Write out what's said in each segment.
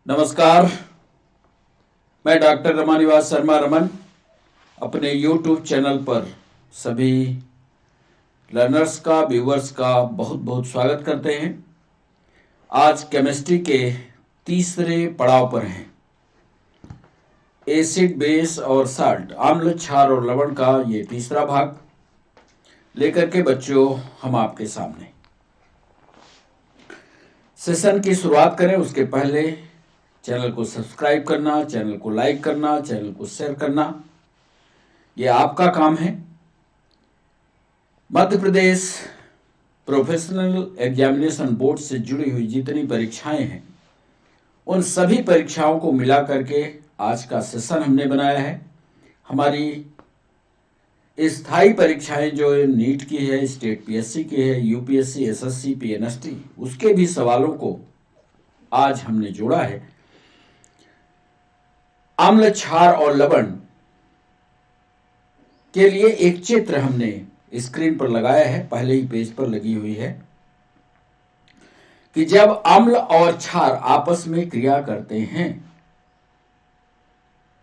नमस्कार। मैं डॉक्टर रमानिवास शर्मा रमन अपने YouTube चैनल पर सभी लर्नर्स का, व्यूवर्स का बहुत बहुत स्वागत करते हैं। आज केमिस्ट्री के तीसरे पड़ाव पर हैं। एसिड, बेस और साल्ट, अम्ल, क्षार और लवण का ये तीसरा भाग लेकर के बच्चों हम आपके सामने। सेशन की शुरुआत करें उसके पहले चैनल को सब्सक्राइब करना, चैनल को लाइक करना, चैनल को शेयर करना, ये आपका काम है। Madhya Pradesh professional examination board से जुड़ी हुई जितनी परीक्षाएं हैं उन सभी परीक्षाओं को मिला करके आज का सेशन हमने बनाया है। हमारी स्थायी परीक्षाएं जो नीट की है, स्टेट पीएससी की है, यूपीएससी, एसएससी, पीएनएसटी, उसके भी सवालों को आज हमने जोड़ा है। अम्ल, क्षार और लवण के लिए एक चित्र हमने स्क्रीन पर लगाया है, पहले ही पेज पर लगी हुई है कि जब अम्ल और क्षार आपस में क्रिया करते हैं,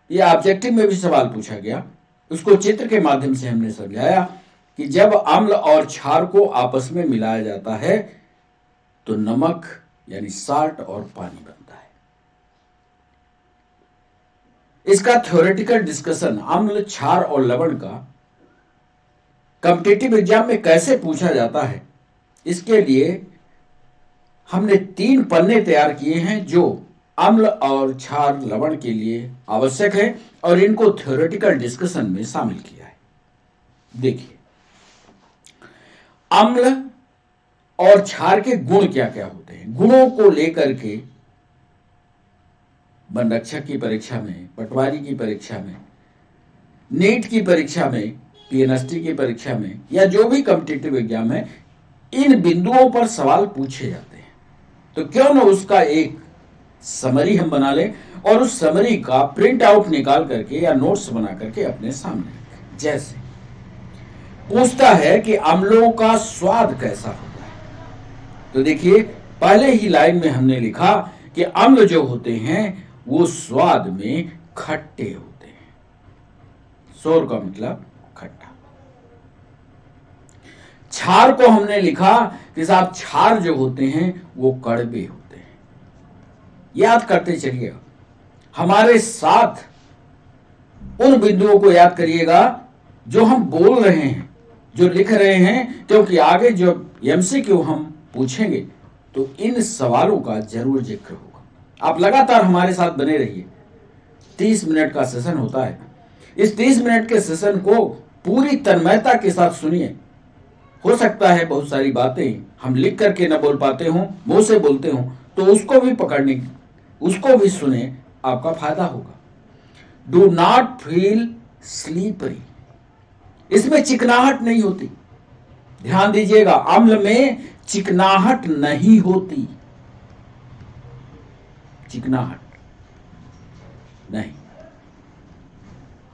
यह ऑब्जेक्टिव में भी सवाल पूछा गया, उसको चित्र के माध्यम से हमने समझाया कि जब अम्ल और क्षार को आपस में मिलाया जाता है तो नमक यानी साल्ट और पानी बनता है। इसका थ्योरेटिकल डिस्कशन अम्ल, क्षार और लवण का कॉम्पिटिटिव एग्जाम में कैसे पूछा जाता है, इसके लिए हमने 3 पन्ने तैयार किए हैं जो अम्ल और क्षार लवण के लिए आवश्यक है और इनको थ्योरेटिकल डिस्कशन में शामिल किया है। देखिए, अम्ल और क्षार के गुण क्या क्या होते हैं। गुणों को लेकर के वनरक्षक की परीक्षा में, पटवारी की परीक्षा में, नीट की परीक्षा में, पीएनएसटी की परीक्षा में या जो भी कॉम्पिटिटिव एग्जाम है, इन बिंदुओं पर सवाल पूछे जाते हैं। तो क्यों न उसका एक समरी हम बना लें और उस समरी का प्रिंट आउट निकाल करके या नोट्स बना करके अपने सामने रखें। जैसे पूछता है कि अम्लों का स्वाद कैसा होता है, तो देखिए पहले ही लाइन में हमने लिखा कि अम्ल जो होते हैं वो स्वाद में खट्टे होते हैं। सोर का मतलब खट्टा। क्षार को हमने लिखा कि साहब क्षार जो होते हैं वो कड़वे होते हैं। याद करते चलिएगा, हमारे साथ उन बिंदुओं को याद करिएगा जो हम बोल रहे हैं, जो लिख रहे हैं, क्योंकि आगे जो एमसीक्यू हम पूछेंगे तो इन सवालों का जरूर जिक्र होगा। आप लगातार हमारे साथ बने रहिए। 30 मिनट का सेशन होता है। इस 30 मिनट के सेशन को पूरी तन्मयता के साथ सुनिए। हो सकता है बहुत सारी बातें हम लिख करके न बोल पाते हों, मुंह से बोलते हों, तो उसको भी पकड़ने, उसको भी सुने, आपका फायदा होगा। डू नॉट फील स्लीपरी, इसमें चिकनाहट नहीं होती। ध्यान दीजिएगा, अम्ल में चिकनाहट नहीं होती, चिकनाहट नहीं,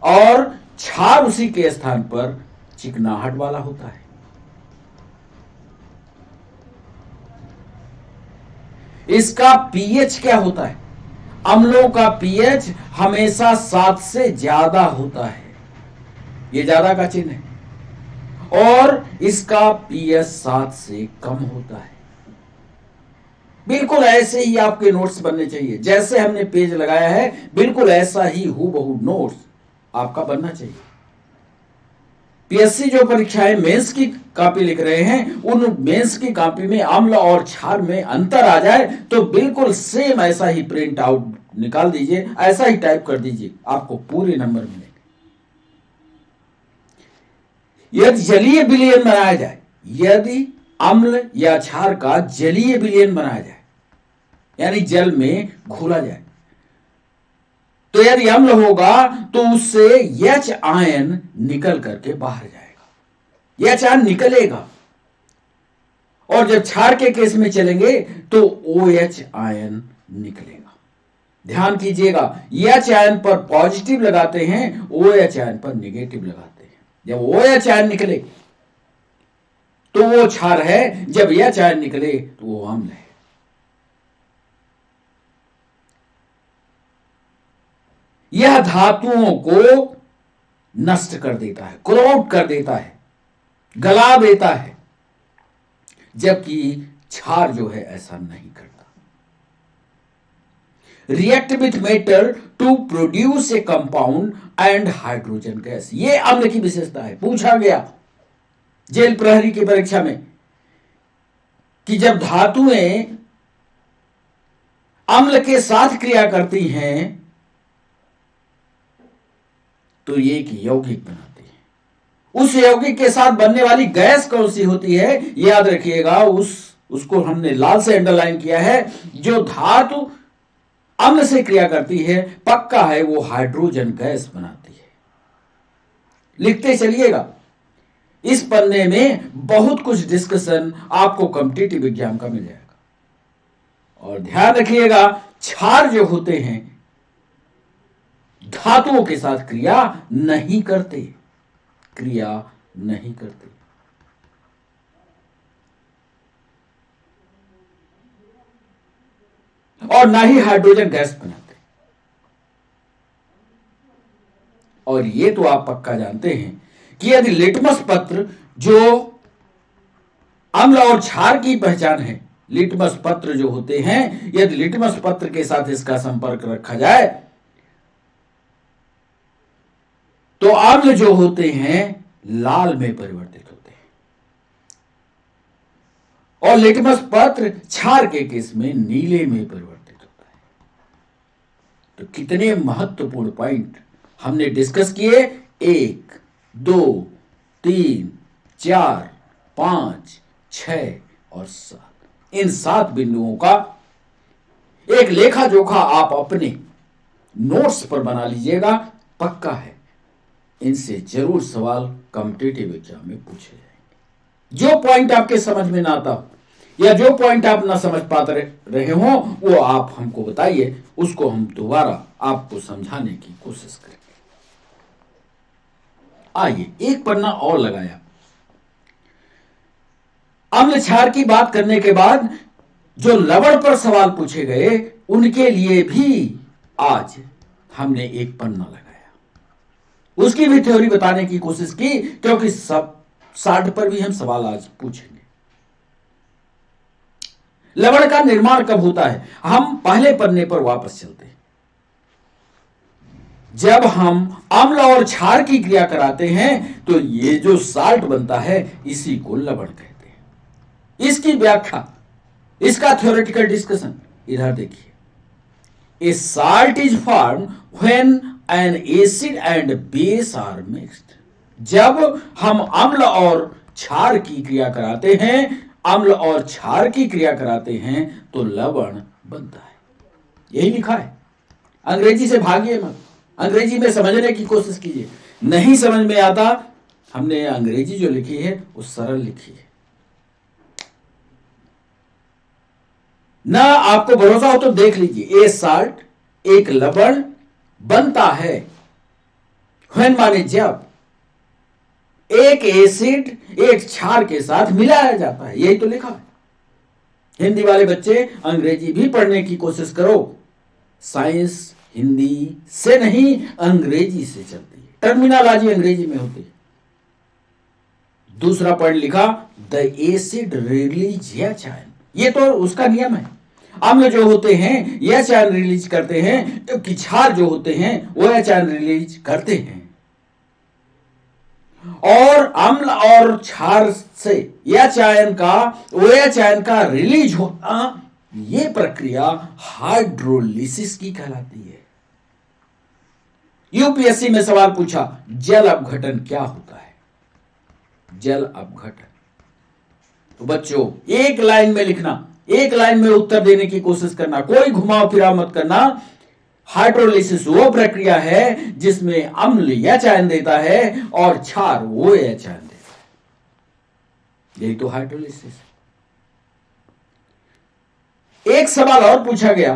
और क्षार उसी के स्थान पर चिकनाहट वाला होता है। इसका पीएच क्या होता है? अम्लों का पीएच हमेशा 7 से ज्यादा होता है, ये ज्यादा का चिन्ह है, और इसका पीएच 7 से कम होता है। बिल्कुल ऐसे ही आपके नोट्स बनने चाहिए, जैसे हमने पेज लगाया है बिल्कुल ऐसा ही हूबहू नोट्स आपका बनना चाहिए। पीएससी जो परीक्षाएं मेंस की कॉपी लिख रहे हैं, उन मेंस की कॉपी में अम्ल और क्षार में अंतर आ जाए तो बिल्कुल सेम ऐसा ही प्रिंट आउट निकाल दीजिए, ऐसा ही टाइप कर दीजिए, आपको पूरे नंबर मिलेंगे। यदि जलीय विलयन बनाया जाए, यदि अम्ल या क्षार का जलीय विलयन बनाया जाए, यानी जल में घोला जाए, तो यदि अम्ल होगा तो उससे एच आयन निकल करके बाहर जाएगा, एच आयन निकलेगा, और जब क्षार के केस में चलेंगे तो OH आयन निकलेगा। ध्यान कीजिएगा, एच आयन पर पॉजिटिव लगाते हैं, OH आयन पर नेगेटिव लगाते हैं। जब OH आयन निकले तो वो क्षार है, जब एच आयन निकले तो वो अम्ल है। यह धातुओं को नष्ट कर देता है, क्रोड कर देता है, गला देता है, जबकि क्षार जो है ऐसा नहीं करता। React with metal to produce a compound and hydrogen gas, ये अम्ल की विशेषता है। पूछा गया जेल प्रहरी की परीक्षा में कि जब धातुएं अम्ल के साथ क्रिया करती हैं तो ये एक यौगिक बनाती है। उस यौगिक के साथ बनने वाली गैस कौन सी होती है, याद रखिएगा, उसको हमने लाल से अंडरलाइन किया है। जो धातु अम्ल से क्रिया करती है, पक्का है वो हाइड्रोजन गैस बनाती है। लिखते चलिएगा, इस पन्ने में बहुत कुछ डिस्कशन आपको कॉम्पिटिटिव एग्जाम का मिल जाएगा। और ध्यान रखिएगा, क्षार जो होते हैं धातुओं के साथ क्रिया नहीं करते, क्रिया नहीं करते। और ना ही हाइड्रोजन गैस बनाते। और ये तो आप पक्का जानते हैं कि यदि लिटमस पत्र, जो अम्ल और क्षार की पहचान है, लिटमस पत्र जो होते हैं, यदि लिटमस पत्र के साथ इसका संपर्क रखा जाए तो अम्ल जो होते हैं लाल में परिवर्तित होते हैं, और लिटमस पत्र क्षार के केस में नीले में परिवर्तित होता है। तो कितने महत्वपूर्ण पॉइंट हमने डिस्कस किए, 1, 2, 3, 4, 5, 6 और 7। इन 7 बिंदुओं का एक लेखा जोखा आप अपने नोट्स पर बना लीजिएगा, पक्का है इनसे जरूर सवाल कॉम्पिटिटिव एग्जाम में पूछे जाएंगे। जो पॉइंट आपके समझ में ना आता हो या जो पॉइंट आप ना समझ पाते रहे हो, वो आप हमको बताइए, उसको हम दोबारा आपको समझाने की कोशिश करेंगे। आइए एक पन्ना और लगाया। अम्ल क्षार की बात करने के बाद जो लवण पर सवाल पूछे गए, उनके लिए भी आज हमने एक पन्ना लगाया, उसकी भी थ्योरी बताने की कोशिश की, क्योंकि सब 60 पर भी हम सवाल आज पूछेंगे। लवण का निर्माण कब होता है, हम पहले पन्ने पर वापस चलते हैं। जब हम अम्ल और क्षार की क्रिया कराते हैं तो ये जो साल्ट बनता है इसी को लवण कहते हैं। इसकी व्याख्या, इसका थ्योरेटिकल डिस्कशन इधर देखिए। A salt is form when an acid and base are mixed, जब हम अम्ल और क्षार की क्रिया कराते हैं, अम्ल और क्षार की क्रिया कराते हैं तो लवण बनता है। यही लिखा है, अंग्रेजी से भागिए मत, अंग्रेजी में समझने की कोशिश कीजिए। नहीं समझ में आता, हमने अंग्रेजी जो लिखी है वो सरल लिखी है। ना आपको भरोसा हो तो देख लीजिए, ए साल्ट एक लवण बनता है व्हेन माने जब एक एसिड एक क्षार के साथ मिलाया जाता है, यही तो लिखा है। हिंदी वाले बच्चे अंग्रेजी भी पढ़ने की कोशिश करो, साइंस हिंदी से नहीं अंग्रेजी से चलती है, टर्मिनोलॉजी अंग्रेजी में होती है। दूसरा पॉइंट लिखा, द एसिड रिलीज याचाइन, ये तो उसका नियम है। अम्ल जो होते हैं याचाइन रिलीज करते हैं, जबकि क्षार जो होते हैं वो याचाइन रिलीज करते हैं। और अम्ल और क्षार से याचाइन का रिलीज होना, ये प्रक्रिया हाइड्रोलिसिस की कहलाती है। यूपीएससी में सवाल पूछा, जल अपघटन क्या होता है? जल अपघटन, तो बच्चों एक लाइन में लिखना, एक लाइन में उत्तर देने की कोशिश करना, कोई घुमाव फिराव मत करना। हाइड्रोलिसिस वो प्रक्रिया है जिसमें अम्ल याचाइन देता है और क्षार वो याचाइन देता है, यही तो हाइड्रोलिसिस। एक सवाल और पूछा गया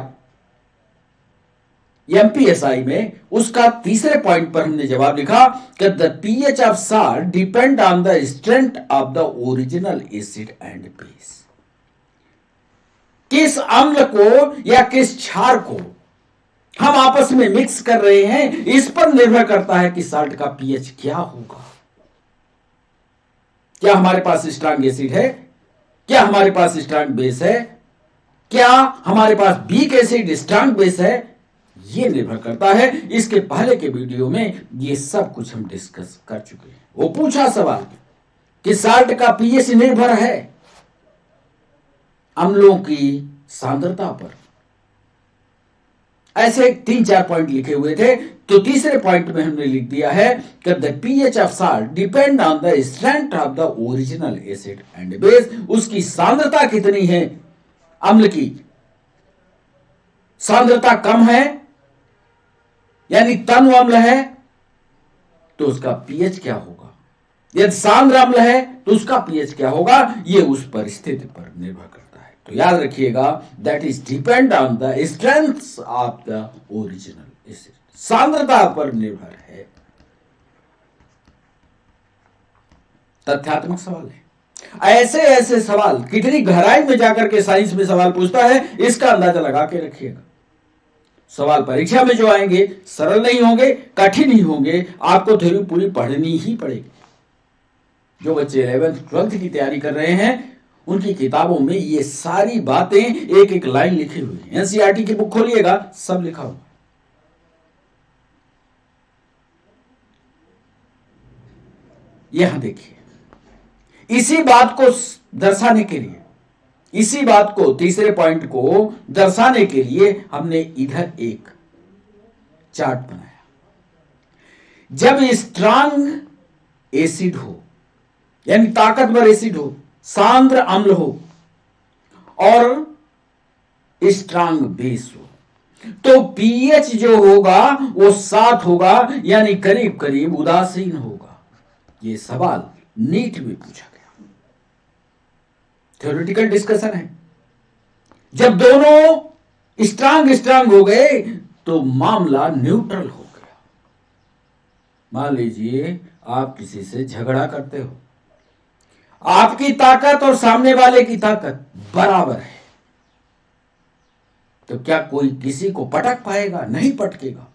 एमपीएसआई में, उसका तीसरे पॉइंट पर हमने जवाब लिखा कि the pH of salt depend on the strength of the original acid and base. किस अम्ल को या किस क्षार को हम आपस में मिक्स कर रहे हैं, इस पर निर्भर करता है कि साल्ट का पीएच क्या होगा। क्या हमारे पास स्ट्रांग एसिड है, क्या हमारे पास स्ट्रांग बेस है, क्या हमारे पास वीक एसिड स्ट्रांग बेस है, यह निर्भर करता है। इसके पहले के वीडियो में यह सब कुछ हम डिस्कस कर चुके हैं। वो पूछा सवाल कि साल्ट का पीएच निर्भर है अम्लों की सांद्रता पर। ऐसे 3-4 पॉइंट लिखे हुए थे, तो तीसरे पॉइंट में हमने लिख दिया है कि the pH of salt depend on the strength of the original acid and base. उसकी सांद्रता कितनी है, अम्ल की सांद्रता कम है यानी तन्व अम्ल है तो उसका पीएच क्या होगा, यदि सांद्र अम्ल है तो उसका पीएच क्या होगा, यह उस परिस्थिति पर निर्भर करता है। तो याद रखिएगा, that is depend on the strength of the original acid, सांद्रता पर निर्भर है। तथ्यात्मक सवाल है। ऐसे ऐसे सवाल कितनी गहराई में जाकर के साइंस में सवाल पूछता है, इसका अंदाजा लगा के रखिएगा। सवाल परीक्षा में जो आएंगे सरल नहीं होंगे, कठिन ही होंगे, आपको थ्योरी पूरी पढ़नी ही पड़ेगी। जो बच्चे 11th 12th की तैयारी कर रहे हैं उनकी किताबों में ये सारी बातें एक एक लाइन लिखी हुई है। एनसीईआरटी की बुक खोलिएगा, सब लिखा हुआ। यहां देखिए, इसी बात को दर्शाने के लिए, इसी बात को, तीसरे पॉइंट को दर्शाने के लिए हमने इधर एक चार्ट बनाया। जब स्ट्रांग एसिड हो यानी ताकतवर एसिड हो, सांद्र अम्ल हो और स्ट्रांग बेस हो, तो पीएच जो होगा वो 7 होगा यानी करीब करीब उदासीन होगा। ये सवाल नीट में पूछा गया, थ्योरेटिकल डिस्कशन है। जब दोनों स्ट्रांग हो गए तो मामला न्यूट्रल हो गया। मान लीजिए आप किसी से झगड़ा करते हो, आपकी ताकत और सामने वाले की ताकत बराबर है, तो क्या कोई किसी को पटक पाएगा? नहीं पटकेगा,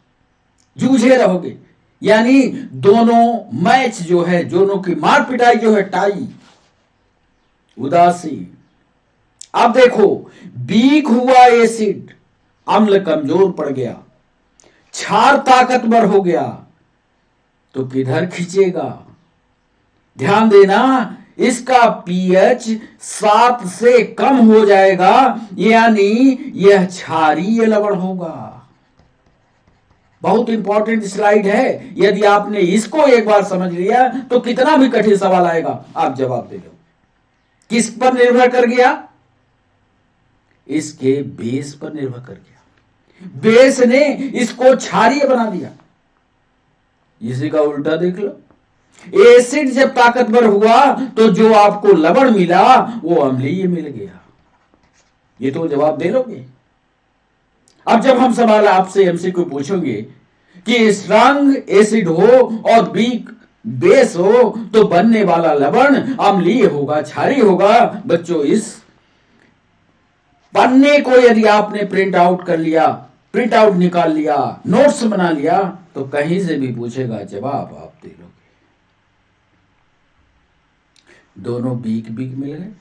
जूझे रहोगे। यानी दोनों मैच जो है, दोनों की मार पिटाई जो है, टाई, उदासी। अब देखो, वीक हुआ एसिड, अम्ल कमजोर पड़ गया, क्षार ताकतवर हो गया, तो किधर खींचेगा? ध्यान देना, इसका पीएच 7 से कम हो जाएगा यानी यह क्षारीय लवण होगा। बहुत इंपॉर्टेंट स्लाइड है। यदि आपने इसको एक बार समझ लिया तो कितना भी कठिन सवाल आएगा आप जवाब दे लो। किस पर निर्भर कर गया? इसके बेस पर निर्भर कर गया। बेस ने इसको क्षारीय बना दिया। इसी का उल्टा देख लो, एसिड जब ताकतवर हुआ तो जो आपको लवण मिला वो अम्लीय मिल गया। ये तो जवाब दे लोगे। अब जब हम सवाल आपसे एमसीक्यू पूछेंगे कि स्ट्रांग एसिड हो और वीक बेस हो तो बनने वाला लवण अम्लीय होगा, क्षारीय होगा। बच्चों, इस पन्ने को यदि आपने प्रिंट आउट कर लिया, प्रिंट आउट निकाल लिया, नोट्स बना लिया, तो कहीं से भी पूछेगा जवाब आप दे लोगे। दोनों वीक मिल गए,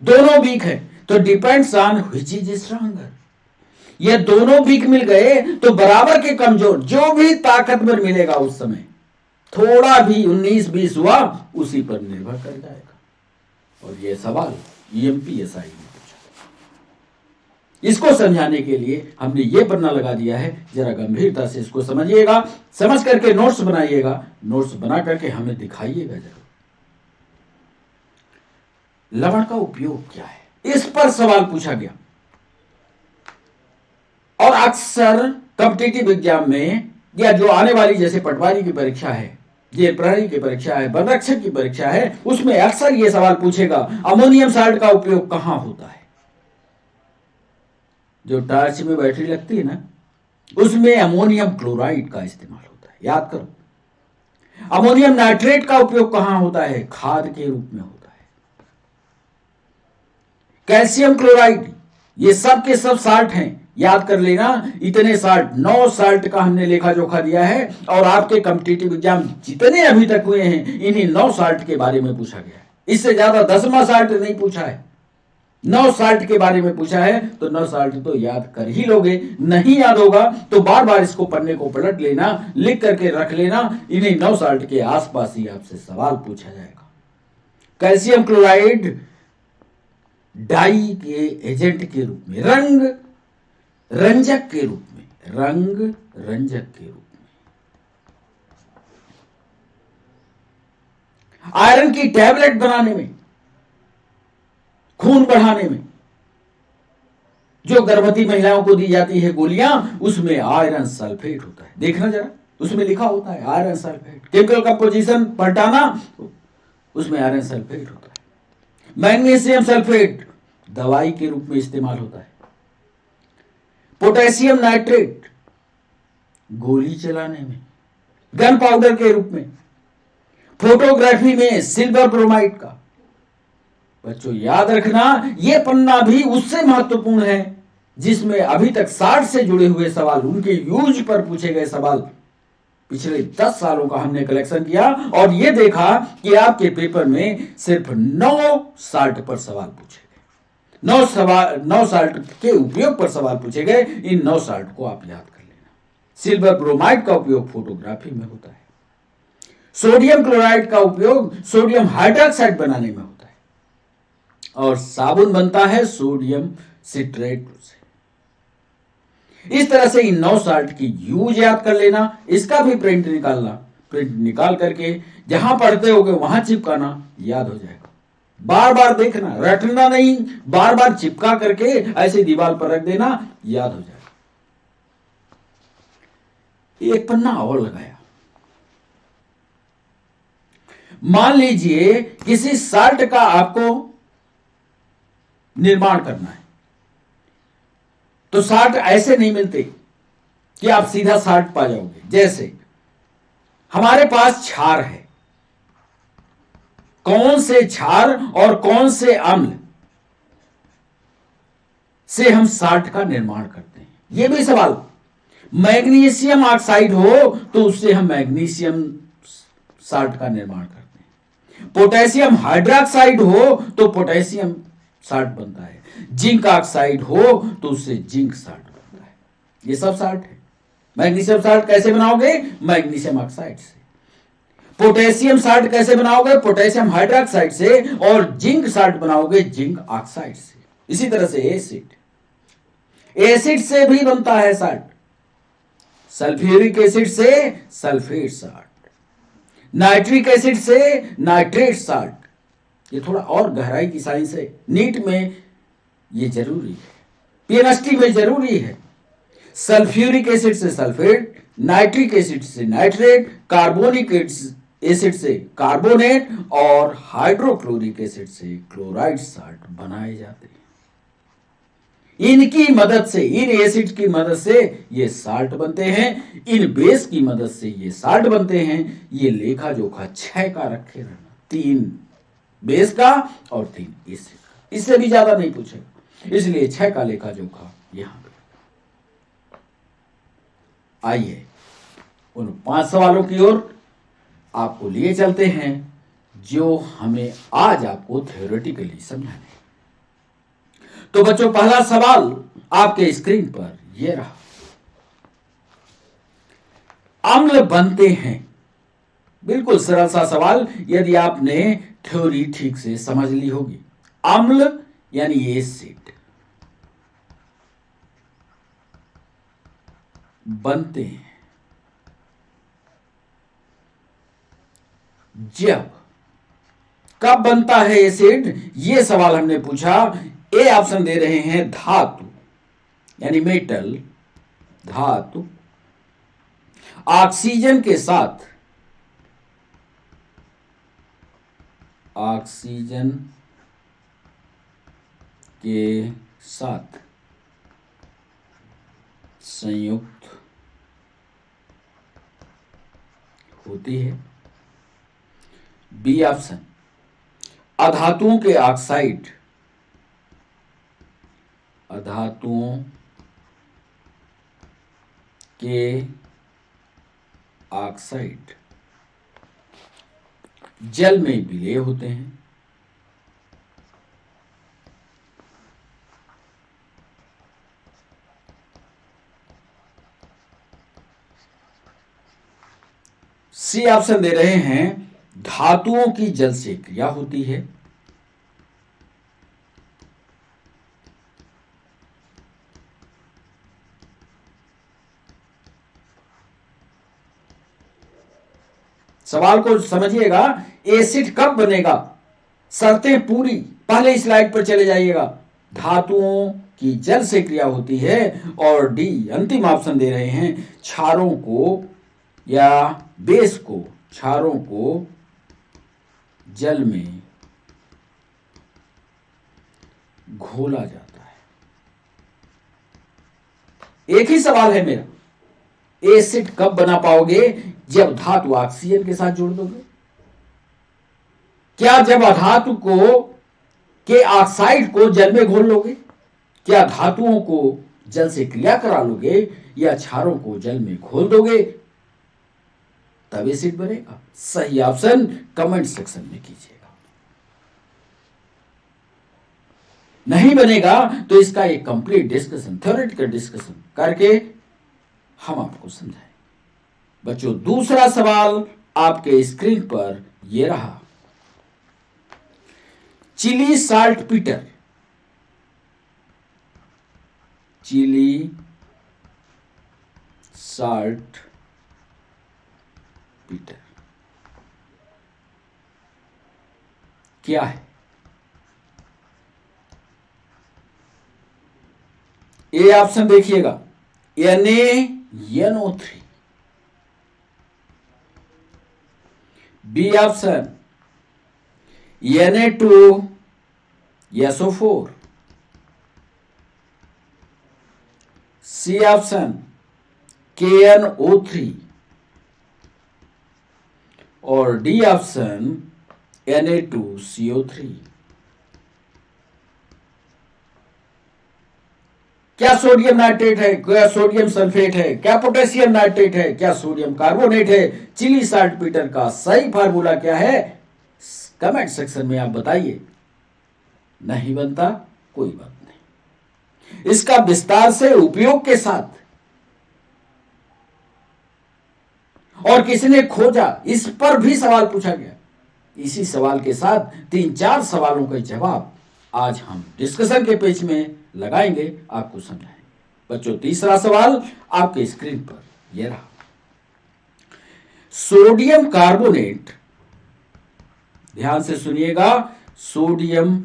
दोनों वीक है, तो depends on which is stronger. ये दोनों वीक मिल गए तो बराबर के कमजोर जो भी ताकतवर मिलेगा उस समय थोड़ा भी 19-20 हुआ उसी पर निर्भर कर जाएगा। और यह सवाल ईएमपीएसआई में पूछा। इसको समझाने के लिए हमने ये पन्ना लगा दिया है, जरा गंभीरता से इसको समझिएगा, समझ करके नोट्स बनाइएगा, नोट्स बना करके हमें दिखाइएगा जरूर। लवण का उपयोग क्या है, इस पर सवाल पूछा गया। और अक्सर कॉम्पिटिटिव एग्जाम में या जो आने वाली जैसे पटवारी की परीक्षा है, ये प्रहरी की परीक्षा है, वन रक्षक की परीक्षा है, उसमें अक्सर ये सवाल पूछेगा अमोनियम साल्ट का उपयोग कहां होता है। जो टार्च में बैटरी लगती है ना, उसमें अमोनियम क्लोराइड का इस्तेमाल होता है, याद करो। अमोनियम नाइट्रेट का उपयोग कहां होता है? खाद के रूप में होता है। कैल्शियम क्लोराइड, ये सब के सब साल्ट हैं, याद कर लेना, इतने साल्ट 9 साल्ट का हमने लेखा जोखा दिया है और आपके कॉम्पिटिटिव एग्जाम जितने अभी तक हुए हैं इन्हीं 9 साल्ट के बारे में पूछा गया है। इससे ज्यादा 10वां साल्ट नहीं पूछा है। 9 साल्ट के बारे में पूछा है तो 9 साल्ट तो याद कर ही लोगे। नहीं याद होगा तो बार बार इसको पन्ने को पलट लेना, लिख करके रख लेना। इन्हीं 9 साल्ट के आसपास ही आपसे सवाल पूछा जाएगा। कैल्शियम क्लोराइड डाई के एजेंट के रूप में, रंजक के रूप में, रंजक के रूप में, आयरन की टैबलेट बनाने में, खून बढ़ाने में, जो गर्भवती महिलाओं को दी जाती है गोलियां, उसमें आयरन सल्फेट होता है। देखना जरा, उसमें लिखा होता है आयरन सल्फेट। केमिकल कंपोजिशन पलटाना, उसमें आयरन सल्फेट होता है। मैग्नीशियम सल्फेट दवाई के रूप में इस्तेमाल होता है। पोटेशियम नाइट्रेट गोली चलाने में, गन पाउडर के रूप में, फोटोग्राफी में सिल्वर ब्रोमाइड का। बच्चों याद रखना, यह पन्ना भी उससे महत्वपूर्ण है जिसमें अभी तक 60 से जुड़े हुए सवाल, उनके यूज पर पूछे गए सवाल पिछले 10 सालों का हमने कलेक्शन किया और यह देखा कि आपके पेपर में सिर्फ 9 साल्ट पर सवाल पूछे गए। 9 साल्ट के उपयोग पर सवाल पूछे गए। इन 9 साल्ट को आप याद कर लेना। सिल्वर ब्रोमाइड का उपयोग फोटोग्राफी में होता है। सोडियम क्लोराइड का उपयोग सोडियम हाइड्रोक्साइड बनाने में होता है और साबुन बनता है सोडियम सिट्रेट से। इस तरह से इन 9 साल्ट की यूज याद कर लेना। इसका भी प्रिंट निकालना, प्रिंट निकाल करके जहां पढ़ते होगे वहां चिपकाना, याद हो जाएगा। बार बार देखना, रटना नहीं, बार बार चिपका करके ऐसे दीवार पर रख देना, याद हो जाएगा। एक पन्ना और लगाया। मान लीजिए किसी साल्ट का आपको निर्माण करना है, तो साल्ट ऐसे नहीं मिलते कि आप सीधा साल्ट पा जाओगे। जैसे हमारे पास क्षार है, कौन से क्षार और कौन से अम्ल से हम साल्ट का निर्माण करते हैं, यह भी सवाल। मैग्नीशियम ऑक्साइड हो तो उससे हम मैग्नीशियम साल्ट का निर्माण करते हैं। पोटेशियम हाइड्रोक्साइड हो तो पोटेशियम साल्ट बनता है। जिंक ऑक्साइड हो तो उससे जिंक साल्ट बनता है। ये सब साल्ट है। मैग्नीशियम साल्ट कैसे बनाओगे? मैग्नीशियम ऑक्साइड से। पोटेशियम साल्ट कैसे बनाओगे? पोटेशियम हाइड्रोक्साइड से। और जिंक साल्ट बनाओगे जिंक ऑक्साइड से। इसी तरह से एसिड से भी बनता है साल्ट। सल्फ्यूरिक एसिड से सल्फेट साल्ट, नाइट्रिक एसिड से नाइट्रेट साल्ट। ये थोड़ा और गहराई की साइंस है, नीट में ये जरूरी है, पीएनएसटी में जरूरी है। सल्फ्यूरिक एसिड से सल्फेट, नाइट्रिक एसिड से नाइट्रेट, कार्बोनिक एसिड से कार्बोनेट और हाइड्रोक्लोरिक एसिड से क्लोराइड साल्ट बनाए जाते हैं। इनकी मदद से, इन एसिड की मदद से ये साल्ट बनते हैं, इन बेस की मदद से ये साल्ट बनते हैं। ये लेखा जोखा 6 का रखे रहना, 3 बेस का और 3 एसिड का, इससे भी ज्यादा नहीं पूछेगा, इसलिए 6 का लेखा जोखा यहां पे। आइए उन 5 सवालों की ओर आपको लिए चलते हैं जो हमें आज आपको थ्योरेटिकली समझाने। तो बच्चों, पहला सवाल आपके स्क्रीन पर यह रहा। अम्ल बनते हैं, बिल्कुल सरल सा सवाल, यदि आपने थ्योरी ठीक से समझ ली होगी। अम्ल यानी एसिड बनते हैं जब, कब बनता है एसिड, यह सवाल हमने पूछा। ए ऑप्शन दे रहे हैं धातु यानी मेटल, धातु ऑक्सीजन के साथ, ऑक्सीजन के साथ संयुक्त होती है। बी ऑप्शन अधातुओं के ऑक्साइड, अधातुओं के ऑक्साइड जल में विलय होते हैं। सी ऑप्शन दे रहे हैं धातुओं की जल से क्रिया होती है। सवाल को समझिएगा, एसिड कब बनेगा, शर्तें पूरी, पहले स्लाइड पर चले जाइएगा। धातुओं की जल से क्रिया होती है। और डी अंतिम ऑप्शन दे रहे हैं क्षारों को या बेस को, क्षारों को जल में घोला जाता है। एक ही सवाल है मेरा, एसिड कब बना पाओगे, जब धातु ऑक्सीजन के साथ जोड़ दोगे। क्या जब अधातु को के ऑक्साइड को जल में घोल लोगे, क्या धातुओं को जल से क्रिया करा लोगे, या क्षारों को जल में घोल दोगे, तब एसिड बनेगा। सही ऑप्शन कमेंट सेक्शन में कीजिएगा। नहीं बनेगा तो इसका एक कंप्लीट डिस्कशन, थ्योरेटिकल डिस्कशन करके हम आपको समझाएं। बच्चों, दूसरा सवाल आपके स्क्रीन पर यह रहा। Chile saltpetre, Chile saltpetre क्या है? ए ऑप्शन देखिएगा, NaNO3। B option Na2SO4। C option KNO3 और डी ऑप्शन Na2CO3। क्या सोडियम नाइट्रेट है, क्या सोडियम सल्फेट है, क्या पोटेशियम नाइट्रेट है, क्या सोडियम कार्बोनेट है? चिली साल्ट पीटर का सही फार्मूला क्या है, कमेंट सेक्शन में आप बताइए। नहीं बनता कोई बात नहीं, इसका विस्तार से उपयोग के साथ और किसने खोजा, इस पर भी सवाल पूछा गया। इसी सवाल के साथ 3-4 सवालों का जवाब आज हम डिस्कशन के पेज में लगाएंगे, आपको समझाएंगे। बच्चों, तीसरा सवाल आपके स्क्रीन पर यह रहा। सोडियम कार्बोनेट, ध्यान से सुनिएगा, सोडियम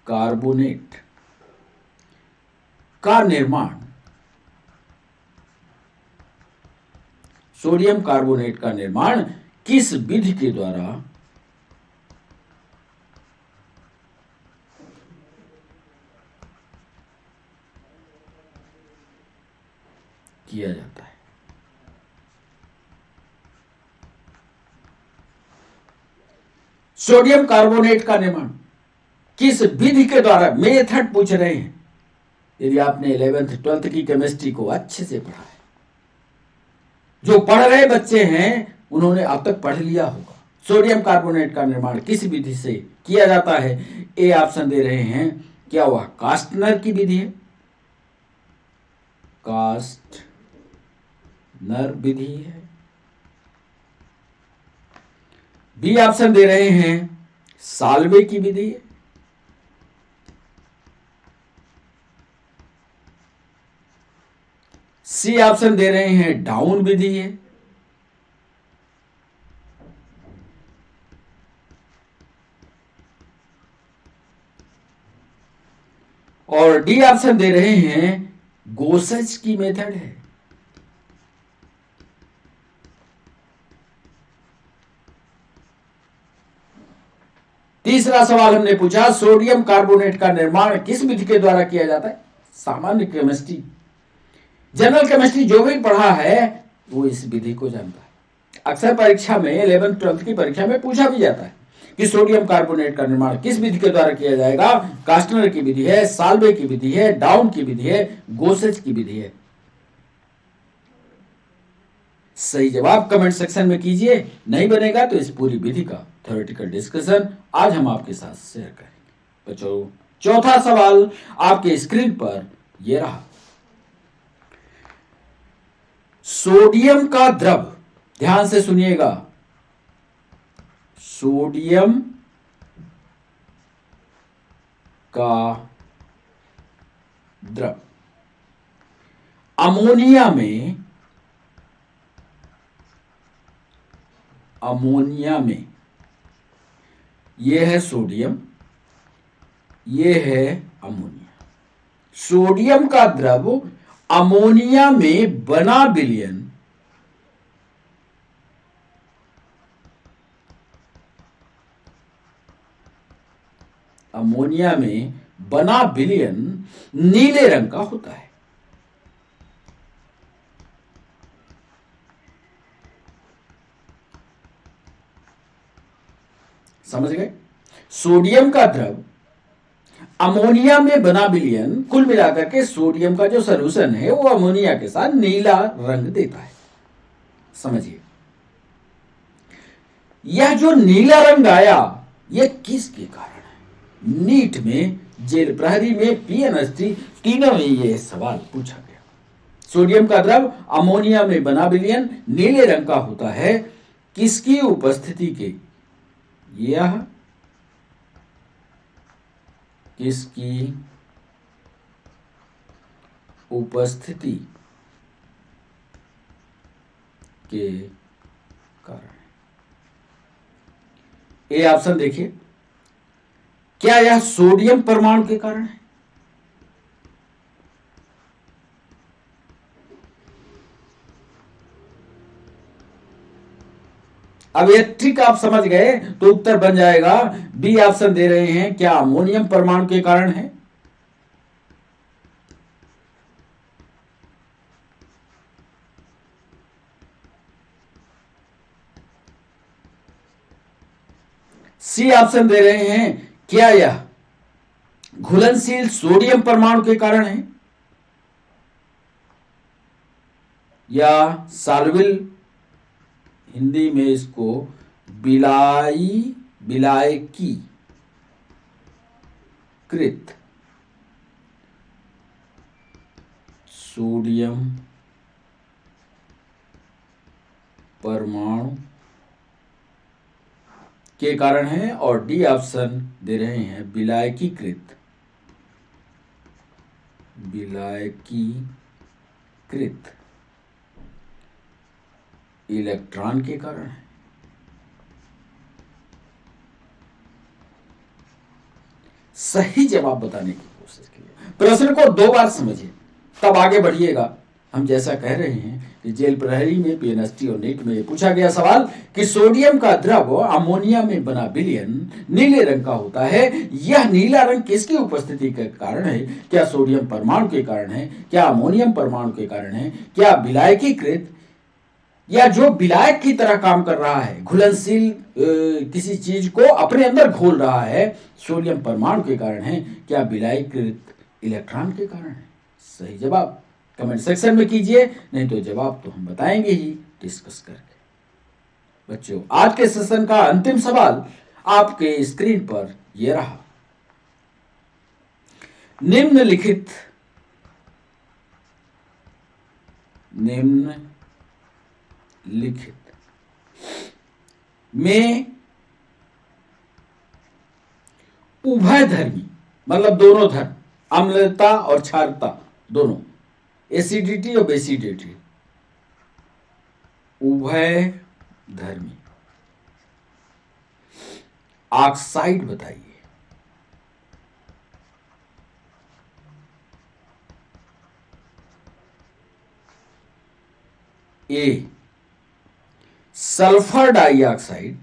कार्बोनेट का निर्माण, सोडियम कार्बोनेट का निर्माण किस विधि के द्वारा किया जाता है? सोडियम कार्बोनेट का निर्माण किस विधि के द्वारा, मेथड पूछ रहे हैं। यदि आपने 11th 12th की केमिस्ट्री को अच्छे से पढ़ा है, जो पढ़ रहे बच्चे हैं उन्होंने अब तक पढ़ लिया होगा। सोडियम कार्बोनेट का निर्माण किस विधि से किया जाता है? ए ऑप्शन दे रहे हैं, क्या वह कास्टनर की विधि है, कास्टनर विधि है। बी ऑप्शन दे रहे हैं साल्वे की विधि है। सी ऑप्शन दे रहे हैं डाउन विधि है। और डी ऑप्शन दे रहे हैं गोसेज की मेथड है। तीसरा सवाल हमने पूछा, सोडियम कार्बोनेट का निर्माण किस विधि के द्वारा किया जाता है? सामान्य केमिस्ट्री, जनरल केमिस्ट्री जो भी पढ़ा है वो इस विधि को जानता है। अक्सर परीक्षा में 11th 12th की परीक्षा में पूछा भी जाता है कि सोडियम कार्बोनेट का निर्माण किस विधि के द्वारा किया जाएगा? कास्टनर की विधि है, साल्वे की विधि है, डाउन की विधि है, गोसेज की विधि है। सही जवाब कमेंट सेक्शन में कीजिए। नहीं बनेगा तो इस पूरी विधि का थ्योरेटिकल डिस्कशन आज हम आपके साथ शेयर करेंगे। बच्चों, चौथा सवाल आपके स्क्रीन पर यह रहा। सोडियम का द्रव, ध्यान से सुनिएगा, सोडियम का द्रव अमोनिया में यह है सोडियम, यह है अमोनिया। सोडियम का द्रव अमोनिया में बना विलयन नीले रंग का होता है। समझ गए? सोडियम का द्रव अमोनिया में बना विलयन, कुल मिलाकर के सोडियम का जो सॉल्यूशन है वो अमोनिया के साथ नीला रंग देता है। समझिए, यह जो नीला रंग आया यह किसके कारण है? नीट में, जेल प्रहरी में, पीएनएसटी तीनों में यह सवाल पूछा गया। सोडियम का द्रव अमोनिया में बना विलयन नीले रंग का होता है, किसकी उपस्थिति के? यह किसकी उपस्थिति के कारण? ए ऑप्शन देखिए, क्या यह सोडियम परमाणु के कारण है? अब ये ट्रिक आप समझ गए तो उत्तर बन जाएगा। बी ऑप्शन दे रहे हैं, क्या अमोनियम परमाणु के कारण है? सी ऑप्शन दे रहे हैं, क्या यह घुलनशील सोडियम परमाणु के कारण है? या साल्विल, हिंदी में इसको विलायकी कृत सोडियम परमाणु के कारण है। और डी ऑप्शन दे रहे हैं, विलायकीकृत इलेक्ट्रॉन के कारण है। सही जवाब बताने की कोशिश कीजिए। प्रश्न को 2 बार समझिए, तब आगे बढ़िएगा। हम जैसा कह रहे हैं कि जेल प्रहरी में, पीएनएसटी और नीट में पूछा गया सवाल कि सोडियम का द्रव अमोनिया में बना विलयन नीले रंग का होता है, यह नीला रंग किसकी उपस्थिति के कारण है? क्या सोडियम परमाणु के कारण है? क्या अमोनियम परमाणु के कारण है? क्या विलायकीकृत, या जो विलायक की तरह काम कर रहा है, घुलनशील किसी चीज को अपने अंदर घोल रहा है, सोडियम परमाणु के कारण है? क्या विलायकीकृत इलेक्ट्रॉन के कारण है? सही जवाब कमेंट सेक्शन में कीजिए, नहीं तो जवाब तो हम बताएंगे ही डिस्कस करके। बच्चों, आज के सेशन का अंतिम सवाल आपके स्क्रीन पर यह रहा। निम्नलिखित में उभयधर्मी, मतलब दोनों धर्म, अम्लता और क्षारता दोनों, एसिडिटी और बेसिडिटी, उभयधर्मी ऑक्साइड बताइए। A sulphur dioxide,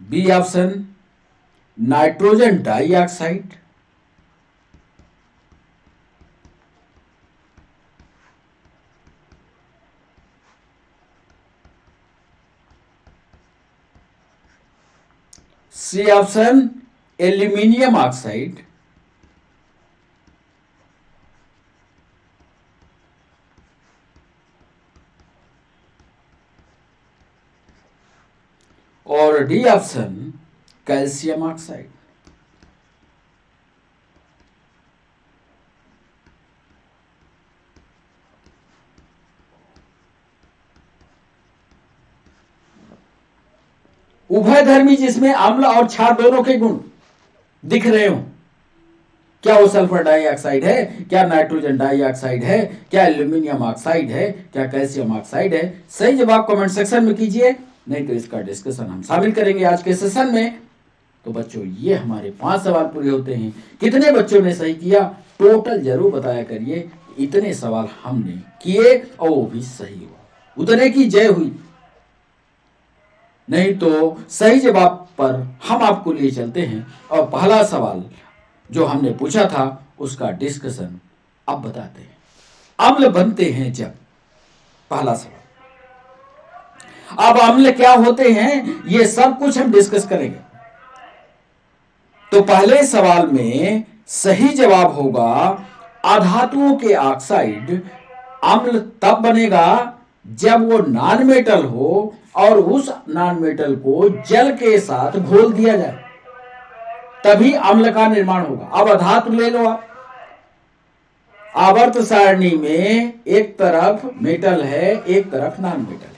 B option nitrogen dioxide, C option aluminium oxide, और डी ऑप्शन कैल्शियम ऑक्साइड। उभयधर्मी जिसमें अम्ल और क्षार दोनों के गुण दिख रहे हो, क्या वो सल्फर डाइऑक्साइड है, क्या नाइट्रोजन डाइऑक्साइड है, क्या एल्यूमिनियम ऑक्साइड है, क्या कैल्शियम ऑक्साइड है? सही जवाब कमेंट सेक्शन में कीजिए, नहीं तो इसका डिस्कशन हम शामिल करेंगे आज के सेशन में। तो बच्चों ये हमारे 5 सवाल पूरे होते हैं। कितने बच्चों ने सही किया टोटल जरूर बताया करिए। इतने सवाल हमने किए और वो भी सही हुआ, उतने की जय हुई। नहीं तो सही जवाब पर हम आपको लिए चलते हैं और पहला सवाल जो हमने पूछा था उसका डिस्कशन अब बताते हैं। अम्ल बनते हैं जब, पहला सवाल। अब अम्ल क्या होते हैं ये सब कुछ हम डिस्कस करेंगे। तो पहले सवाल में सही जवाब होगा अधातुओं के ऑक्साइड अम्ल तब बनेगा जब वो नॉन मेटल हो और उस नॉन मेटल को जल के साथ घोल दिया जाए, तभी अम्ल का निर्माण होगा। अब अधातु ले लो आप, आवर्त सारणी में एक तरफ मेटल है एक तरफ नॉन मेटल है।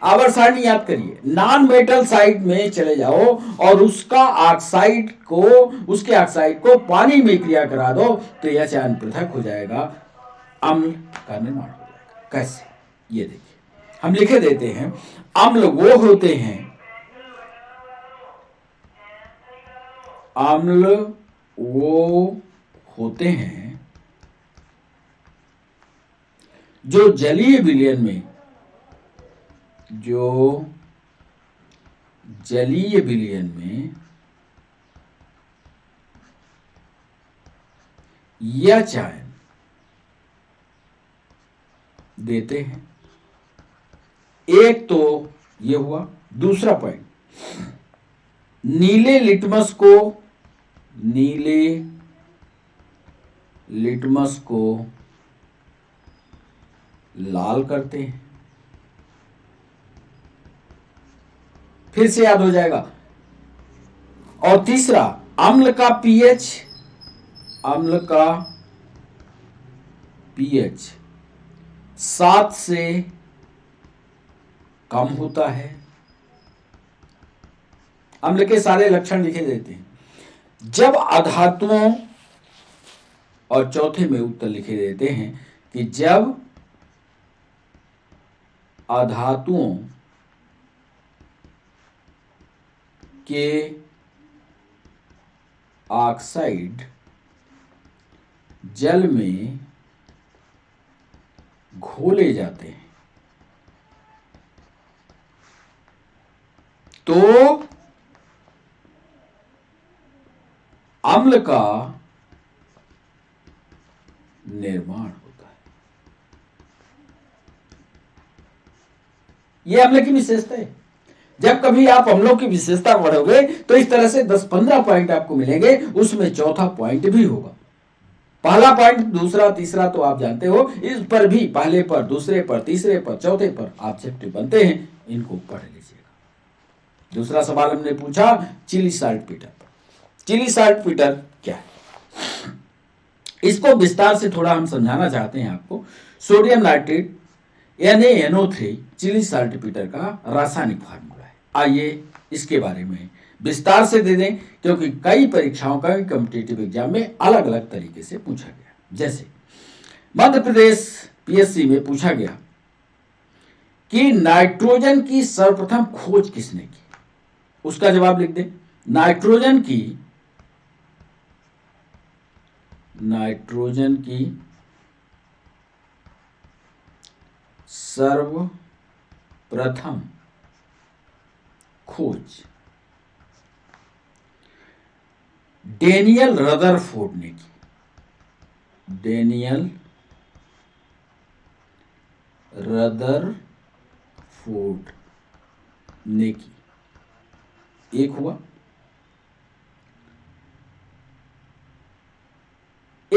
आवर्त सारणी याद करिए, नॉन मेटल साइड में चले जाओ और उसका ऑक्साइड को, उसके ऑक्साइड को पानी में क्रिया करा दो तो यह चयन पृथक हो जाएगा, अम्ल का निर्माण हो जाएगा। कैसे? ये देखिए हम लिखे देते हैं। अम्ल वो होते हैं, अम्ल वो होते हैं जो जलीय विलयन में, जो जलीय विलयन में यह चयन देते हैं। एक तो ये हुआ। दूसरा पॉइंट, नीले लिटमस को, नीले लिटमस को लाल करते हैं। फिर से याद हो जाएगा। और तीसरा, अम्ल का पीएच, अम्ल का पीएच 7 से कम होता है। अम्ल के सारे लक्षण लिखे देते हैं जब अधातुओं, और चौथे में उत्तर लिखे देते हैं कि जब अधातुओं के ऑक्साइड जल में घोले जाते हैं तो अम्ल का निर्माण होता है। यह अम्ल की विशेषता है। जब कभी आप अम्लों की विशेषता पढ़ोगे तो इस तरह से 10-15 पॉइंट आपको मिलेंगे, उसमें चौथा पॉइंट भी होगा। पहला पॉइंट, दूसरा, तीसरा तो आप जानते हो, इस पर भी पहले पर, दूसरे पर, तीसरे पर, चौथे पर ऑब्जेक्टिव बनते हैं, इनको पढ़ लीजिएगा। दूसरा सवाल हमने पूछा चिली साल्टपीटर पर। चिली साल्टपीटर क्या है इसको विस्तार से थोड़ा हम समझाना चाहते हैं आपको। Sodium nitrate NaNO3 Chile saltpetre का रासायनिक फार्मूला है। आइए इसके बारे में विस्तार से दे दें, क्योंकि कई परीक्षाओं का कॉम्पिटिटिव एग्जाम में अलग अलग तरीके से पूछा गया। जैसे मध्य प्रदेश PSC में पूछा गया कि नाइट्रोजन की सर्वप्रथम खोज किसने की, उसका जवाब लिख दें। नाइट्रोजन की सर्वप्रथम खोज डेनियल रदरफोर्ड ने की। डेनियल रदरफोर्ड ने की, एक हुआ।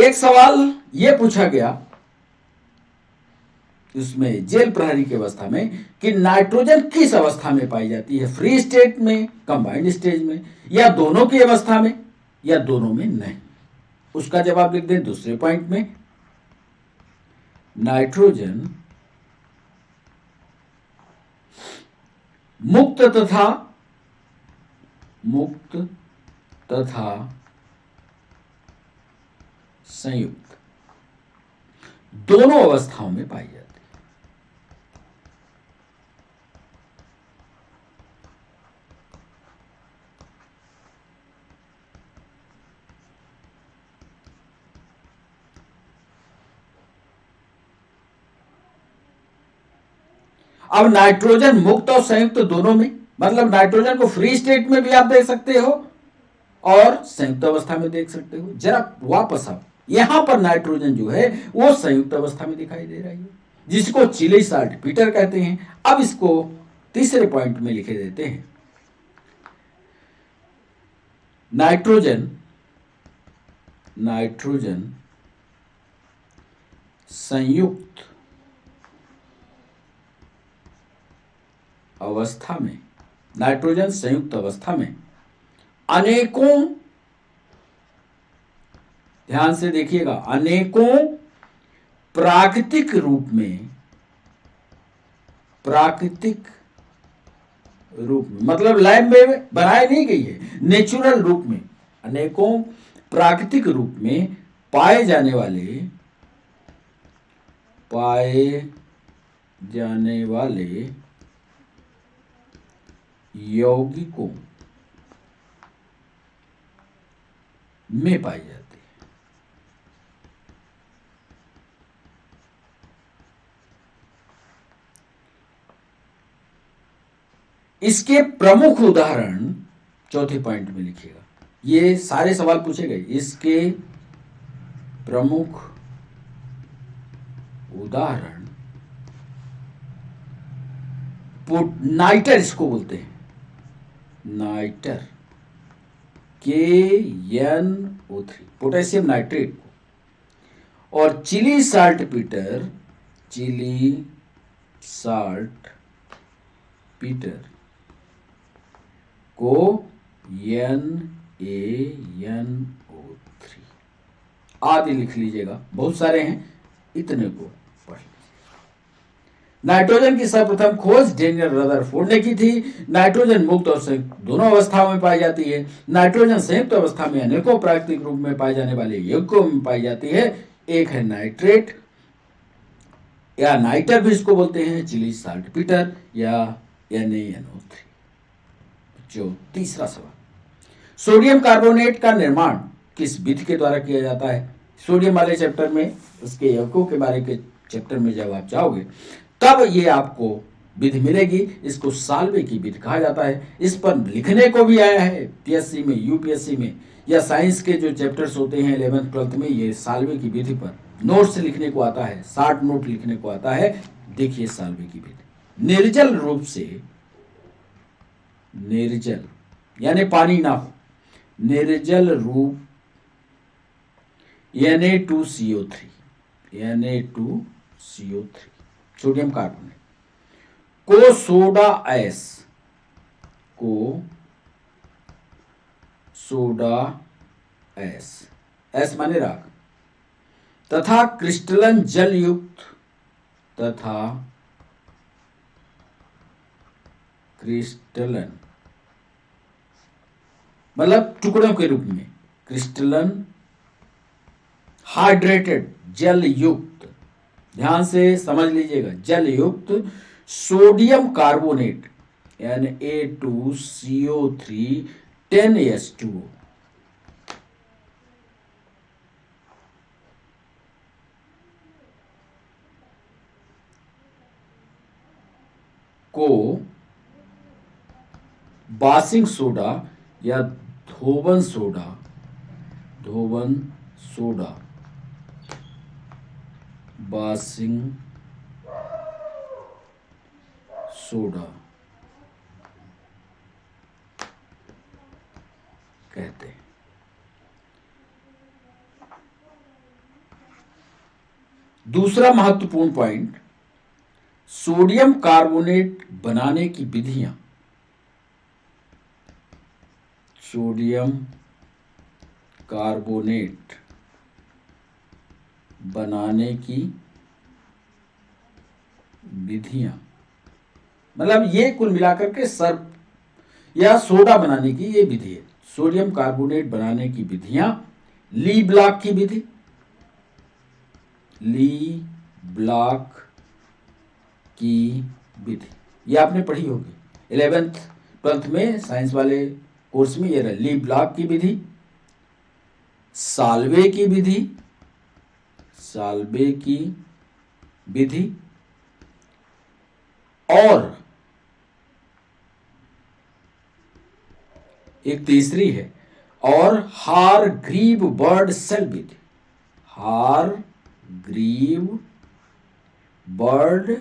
एक सवाल यह पूछा गया उसमें जेल प्रहरी की अवस्था में कि नाइट्रोजन किस अवस्था में पाई जाती है, फ्री स्टेट में, कंबाइंड स्टेज में, या दोनों की अवस्था में, या दोनों में नहीं। उसका जवाब लिख दें दूसरे पॉइंट में, नाइट्रोजन मुक्त तथा संयुक्त दोनों अवस्थाओं में पाई जाती है। अब नाइट्रोजन मुक्त और संयुक्त दोनों में, मतलब नाइट्रोजन को फ्री स्टेट में भी आप देख सकते हो और संयुक्त अवस्था में देख सकते हो। जरा वापस आओ, यहां पर नाइट्रोजन जो है वो संयुक्त अवस्था में दिखाई दे रही है, जिसको चिली साल्टपीटर कहते हैं। अब इसको तीसरे पॉइंट में लिखे देते हैं, नाइट्रोजन संयुक्त अवस्था में, नाइट्रोजन संयुक्त अवस्था में अनेकों, ध्यान से देखिएगा, अनेकों प्राकृतिक रूप में मतलब लैब में बनाई नहीं गई है, नेचुरल रूप में, अनेकों प्राकृतिक रूप में पाए जाने वाले यौगिकों में पाई जाती है। इसके प्रमुख उदाहरण चौथे पॉइंट में लिखिएगा। ये सारे सवाल पूछे गए, इसके प्रमुख उदाहरण, नाइटर इसको बोलते हैं, नाइटर KNO3 पोटेशियम नाइट्रेट को, और चिली साल्टपीटर को NaNO3 आदि लिख लीजिएगा, बहुत सारे हैं, इतने को पढ़ लीजिए। नाइट्रोजन की सर्वप्रथम खोज डेनियल रदरफोर्ड ने की थी। नाइट्रोजन मुक्त और संयुक्त दोनों अवस्थाओं में पाई जाती है। नाइट्रोजन संयुक्त अवस्था में अनेकों प्राकृतिक रूप में पाए जाने वाले यौगिकों में पाई जाती है। एक है नाइट्रेट या नाइटर भी इसको बोलते हैं, चिली साल्टपीटर या NaNO3। जो तीसरा सवाल, सोडियम कार्बोनेट का निर्माण किस विधि के द्वारा किया जाता है? सोडियम वाले चैप्टर में, उसके यौगिकों के बारे के चैप्टर में जब आप जाओगे तब ये आपको विधि मिलेगी। इसको साल्वे की विधि कहा जाता है। इस पर लिखने को भी आया है PSC में, UPSC में, या साइंस के जो चैप्टर्स होते हैं 11th 12th में, ये साल्वे की विधि पर नोट्स लिखने को आता है, 60 नोट लिखने को आता है। देखिए साल्वे की विधि, निर्जल रूप से, निर्जल यानी पानी ना हो, निर्जल रूप Na2CO3 सोडियम कार्बोनेट को सोडा एस माने राख, तथा क्रिस्टलन जल युक्त, क्रिस्टलन मतलब टुकड़ों के रूप में, क्रिस्टलन हाइड्रेटेड जल युक्त, ध्यान से समझ लीजिएगा, जल युक्त सोडियम कार्बोनेट Na2CO3 10H2O को बासिंग सोडा या धोवन सोडा बासिंग सोडा कहते हैं। दूसरा महत्वपूर्ण पॉइंट, सोडियम कार्बोनेट बनाने की विधियां। सोडियम कार्बोनेट बनाने की विधियां, मतलब ये कुल मिलाकर के सर्फ या सोडा बनाने की ये विधि है। सोडियम कार्बोनेट बनाने की विधियां, ली ब्लॉक की विधि, ली ब्लॉक की विधि, ये आपने पढ़ी होगी 11th 12th में साइंस वाले कोर्स में। ये रहा ली ब्लॉक की विधि, साल्वे की विधि, साल्वे की विधि, और एक तीसरी है, और हारग्रीव बर्ड सेल विधि, हारग्रीव बर्ड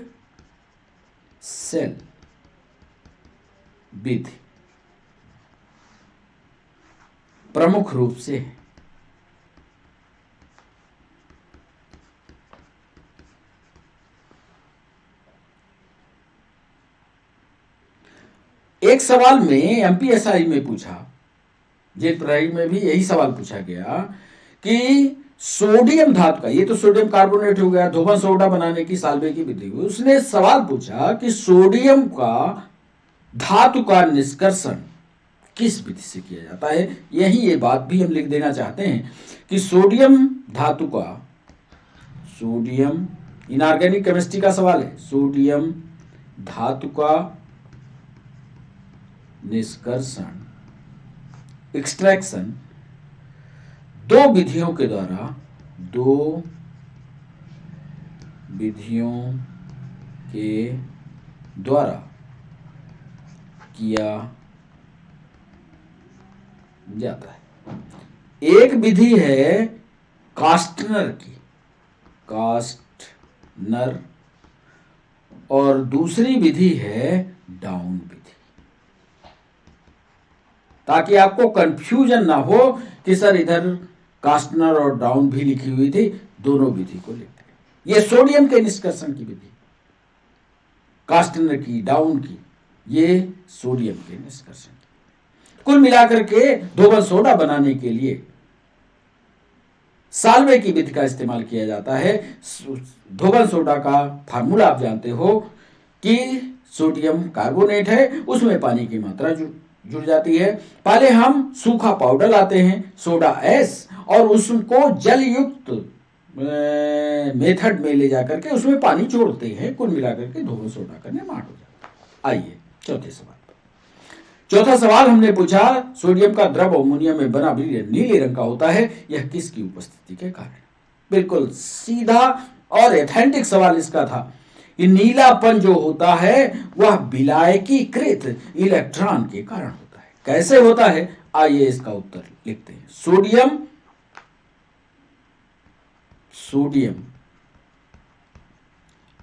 सेल विधि प्रमुख रूप से है। एक सवाल में एमपीएसआई में पूछा, जेल प्रणाली में भी यही सवाल पूछा गया कि सोडियम धातु का, ये तो सोडियम कार्बोनेट हो गया, धोबन सोडा बनाने की साल्वे की विधि, उसने सवाल पूछा कि सोडियम का धातु का निष्कर्षण किस विधि से किया जाता है। यही ये बात भी हम लिख देना चाहते हैं कि सोडियम धातु का, सोडियम इनऑर्गेनिक केमिस्ट्री का सवाल है, सोडियम धातु का निष्कर्षण, एक्सट्रैक्शन, दो विधियों के द्वारा, दो विधियों के द्वारा किया जाता है। एक विधि है कास्टनर की, कास्टनर, और दूसरी विधि है डाउन विधि, ताकि आपको कंफ्यूजन ना हो कि सर इधर कास्टनर और डाउन भी लिखी हुई थी, दोनों विधि को लिखते हैं। ये सोडियम के निष्कर्षण की विधि, कास्टनर की, डाउन की, ये सोडियम के निष्कर्षण की। कुल मिलाकर के धोबन सोडा बनाने के लिए साल्वे की विधि का इस्तेमाल किया जाता है। धोबन सोडा का फार्मूला आप जानते हो कि सोडियम कार्बोनेट है, उसमें पानी की मात्रा जुड़ जाती है। पहले हम सूखा पाउडर लाते हैं, सोडा एस, और उसको जल युक्त मेथड में ले जाकर के उसमें पानी जोड़ते हैं, कुल मिलाकर के धोबन सोडा का निर्माण हो जाता है। आइए चौथे सवाल पर। चौथा सवाल हमने पूछा, सोडियम का द्रव अमोनियम में बना विलयन नीले रंग का होता है, यह किसकी उपस्थिति के कारण? बिल्कुल सीधा और एथेंटिक सवाल इसका था। ये नीलापन जो होता है वह विलायकीकृत इलेक्ट्रॉन के कारण होता है। कैसे होता है, आइए इसका उत्तर लिखते हैं। सोडियम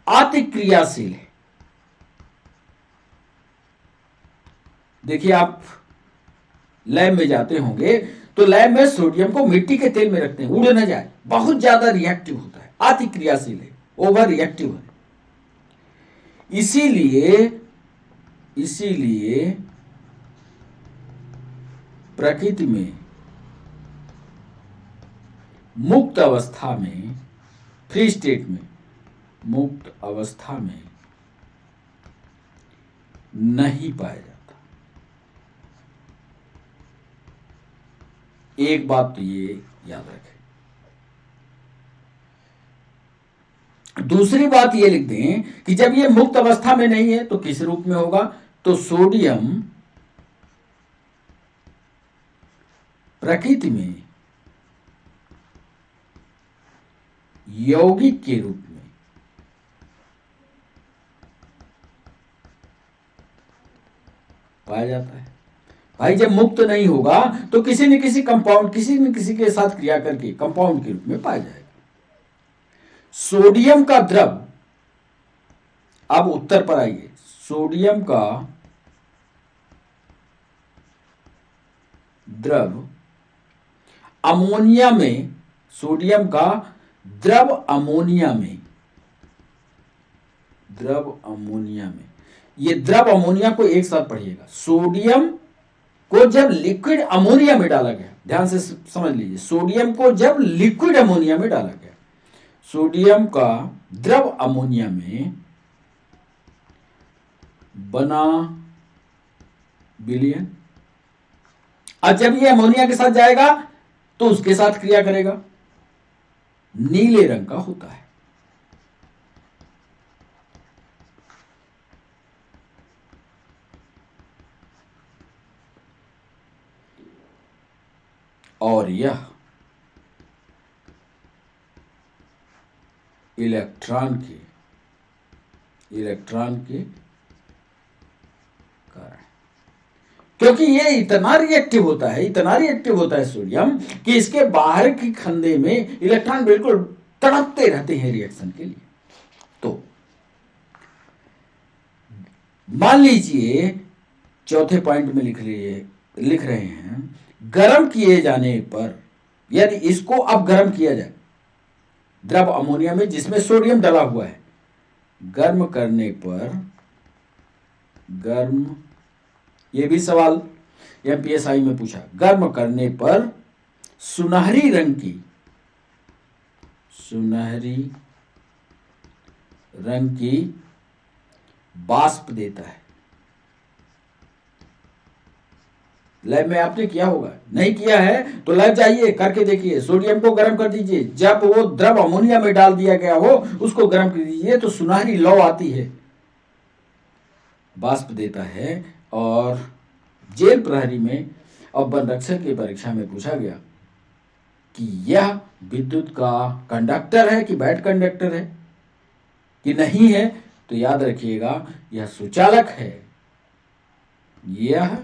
अतिक्रियाशील है। देखिए आप लैब में जाते होंगे तो लैब में सोडियम को मिट्टी के तेल में रखते हैं, उड़ न जाए, बहुत ज्यादा रिएक्टिव होता है, अतिक्रियाशील है, ओवर रिएक्टिव है। इसीलिए प्रकृति में मुक्त अवस्था में, फ्री स्टेट में, मुक्त अवस्था में नहीं पाया जाता। एक बात तो ये याद रखें। दूसरी बात ये लिख दें कि जब ये मुक्त अवस्था में नहीं है तो किस रूप में होगा, तो सोडियम प्रकृति में यौगिक के रूप में पाया जाता है। भाई जब मुक्त नहीं होगा तो किसी न किसी कंपाउंड, किसी न किसी के साथ क्रिया करके कंपाउंड के रूप में पाया जाएगा। सोडियम का द्रव, अब उत्तर पर आइए, सोडियम का द्रव अमोनिया में, सोडियम का द्रव अमोनिया में द्रव अमोनिया में, ये द्रव अमोनिया को एक साथ पढ़िएगा। सोडियम को जब लिक्विड अमोनिया में डाला गया, ध्यान से समझ लीजिए, सोडियम को जब लिक्विड अमोनिया में डाला गया, सोडियम का द्रव अमोनिया में बना विलयन। अब जब ये अमोनिया के साथ जाएगा तो उसके साथ क्रिया करेगा, नीले रंग का होता है। और यह इलेक्ट्रॉन के कारण, क्योंकि ये इतना रिएक्टिव होता है सोडियम कि इसके बाहर की खंदे में इलेक्ट्रॉन बिल्कुल तड़पते रहते हैं रिएक्शन के लिए। तो मान लीजिए चौथे पॉइंट में लिख रहे हैं, गर्म किए जाने पर, यदि इसको अब गर्म किया जाए द्रव अमोनिया में जिसमें सोडियम डला हुआ है, गर्म करने पर, ये भी सवाल एमपीएसआई में पूछा, गर्म करने पर सुनहरी रंग की वाष्प देता है। लैब में आपने किया होगा, नहीं किया है तो लैब जाइए करके देखिए। सोडियम को गर्म कर दीजिए, जब वो द्रव अमोनिया में डाल दिया गया हो उसको गर्म कर दीजिए तो सुनहरी लौ आती है, वाष्प देता है। और जेल प्रहरी में और वन रक्षक की परीक्षा में पूछा गया कि यह विद्युत का कंडक्टर है कि बैड कंडक्टर है कि नहीं है, तो याद रखिएगा यह सुचालक है, यह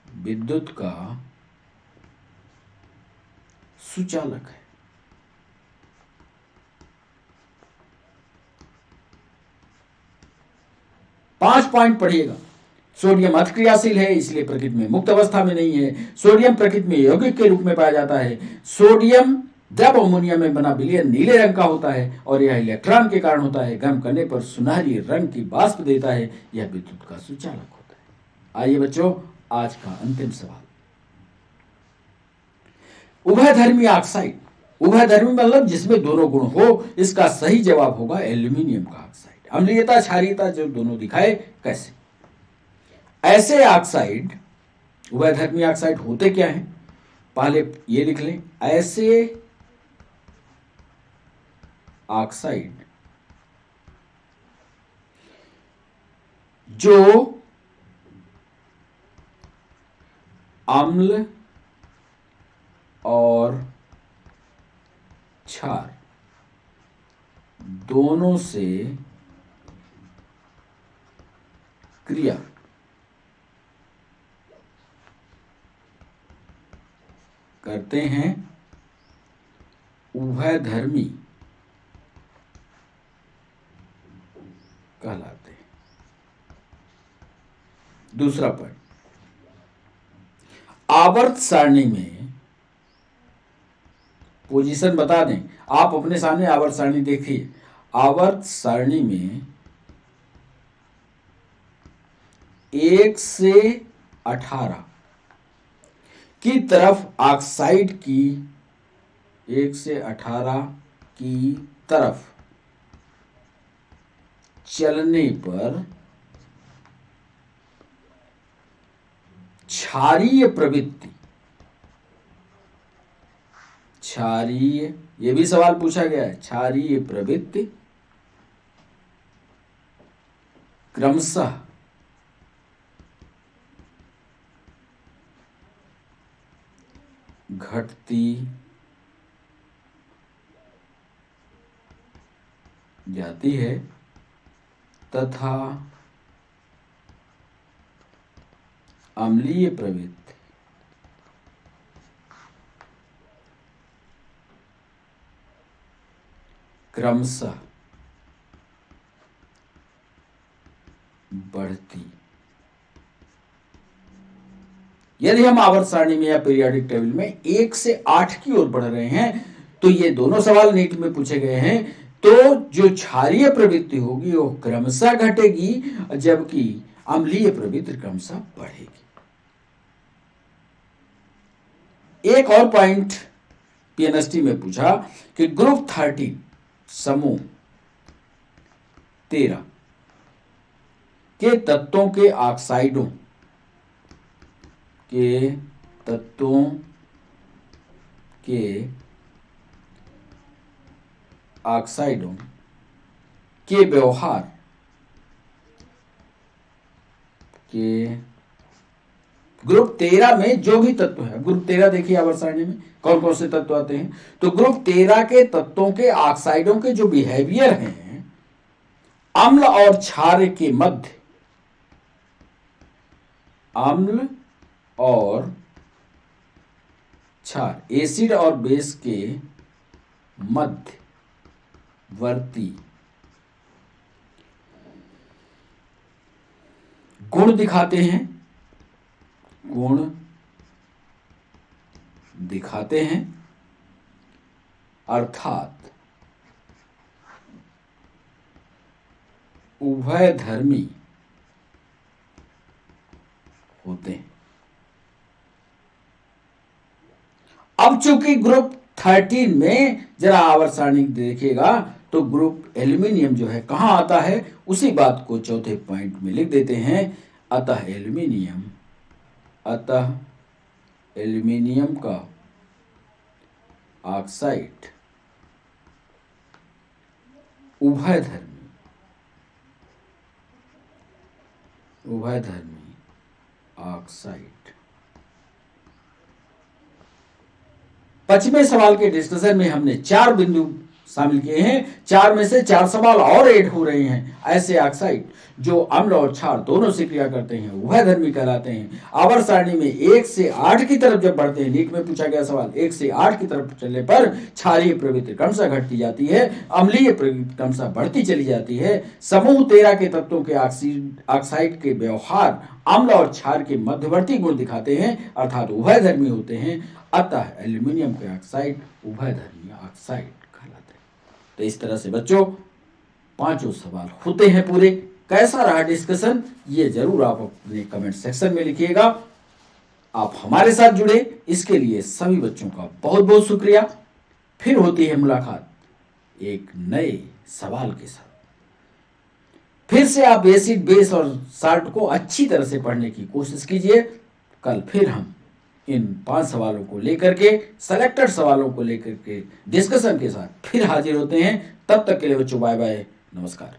विद्युत का सुचालक है। पांच पॉइंट पढ़िएगा। सोडियम अतिक्रियाशील है, इसलिए प्रकृति में मुक्त अवस्था में नहीं है। सोडियम प्रकृति में यौगिक के रूप में पाया जाता है। सोडियम द्रव अमोनिया में बना विलयन नीले रंग का होता है और यह इलेक्ट्रॉन के कारण होता है। गर्म करने पर सुनहरी रंग की वाष्प देता है, यह विद्युत का सुचालक होता है। आइए बच्चों, आज का अंतिम सवाल, उभयधर्मी ऑक्साइड, उभयधर्मी मतलब जिसमें दोनों गुण हो, इसका सही जवाब होगा एल्यूमिनियम का ऑक्साइड। अम्लीयता क्षारीयता जो दोनों दिखाए कैसे। ऐसे ऑक्साइड, उभयधर्मी ऑक्साइड होते क्या हैं, पहले ये लिख लें। ऐसे ऑक्साइड जो अम्ल और क्षार दोनों से क्रिया करते हैं, उभयधर्मी कहलाते हैं। दूसरा पॉइंट, आवर्त सारणी में पोजीशन बता दें, आप अपने सामने आवर्त सारणी देखिए। आवर्त सारणी में 1 से 18 की तरफ ऑक्साइड की, 1 से 18 की तरफ चलने पर क्षारीय प्रवृत्ति, क्षारीय, ये भी सवाल पूछा गया है, क्षारीय प्रवृत्ति क्रमशः घटती जाती है तथा अम्लीय प्रवृत्ति क्रमशः बढ़ती। यदि हम आवर्त सारणी में या पीरियोडिक टेबल में 1 से 8 की ओर बढ़ रहे हैं तो ये दोनों सवाल नीट में पूछे गए हैं तो जो क्षारीय प्रवृत्ति होगी वो क्रमशः घटेगी, जबकि अम्लीय प्रवृत्ति क्रमशः बढ़ेगी। एक और पॉइंट पीएनएसटी में पूछा कि ग्रुप 13 समूह 13 के तत्वों के ऑक्साइडों के व्यवहार के ग्रुप 13 में जो भी तत्व है, ग्रुप 13 देखिए आवर्त सारणी में कौन कौन से तत्व आते हैं, तो ग्रुप 13 के तत्वों के ऑक्साइडों के जो बिहेवियर हैं अम्ल और क्षार के मध्य, अम्ल और क्षार, एसिड और बेस के मध्यवर्ती गुण दिखाते हैं, अर्थात उभयधर्मी होते हैं। अब चूंकि ग्रुप 13 में जरा आवर्त सारणी देखिएगा तो ग्रुप एल्यूमिनियम जो है कहां आता है, उसी बात को चौथे पॉइंट में लिख देते हैं। अतः एल्यूमिनियम का ऑक्साइड उभयधर्मी ऑक्साइड। 25वें सवाल के डिस्कशन में हमने 4 बिंदु शामिल किए हैं, 4 में से 4 सवाल और ऐड हो रहे हैं। ऐसे ऑक्साइड जो अम्ल और क्षार दोनों से क्रिया करते हैं उभयधर्मी कहलाते हैं। आवर्त सारणी में 1 से 8 की तरफ जब बढ़ते हैं, नीट में पूछा गया सवाल, 1 से 8 की तरफ चलने पर क्षारीय प्रवृत्ति क्रमशः घटती जाती है, अम्लीय प्रवृत्ति क्रमशः बढ़ती चली जाती है। समूह 13 के तत्वों के ऑक्साइड के व्यवहार अम्ल और क्षार के मध्यवर्ती गुण दिखाते हैं, अर्थात उभयधर्मी होते हैं। अतः एल्यूमिनियम के ऑक्साइड उभयधर्मी ऑक्साइड कहलाते हैं। तो इस तरह से बच्चों 5 सवाल होते हैं पूरे। कैसा रहा डिस्कशन ये जरूर आप अपने कमेंट सेक्शन में लिखिएगा। आप हमारे साथ जुड़े इसके लिए सभी बच्चों का बहुत बहुत शुक्रिया। फिर होती है मुलाकात एक नए सवाल के साथ। फिर से आप एसिड, बेस और साल्ट को अच्छी तरह से पढ़ने की कोशिश कीजिए। कल फिर हम इन 5 सवालों को लेकर के, सेलेक्टेड सवालों को लेकर के डिस्कशन के साथ फिर हाजिर होते हैं। तब तक के लिए बच्चों बाय बाय, नमस्कार।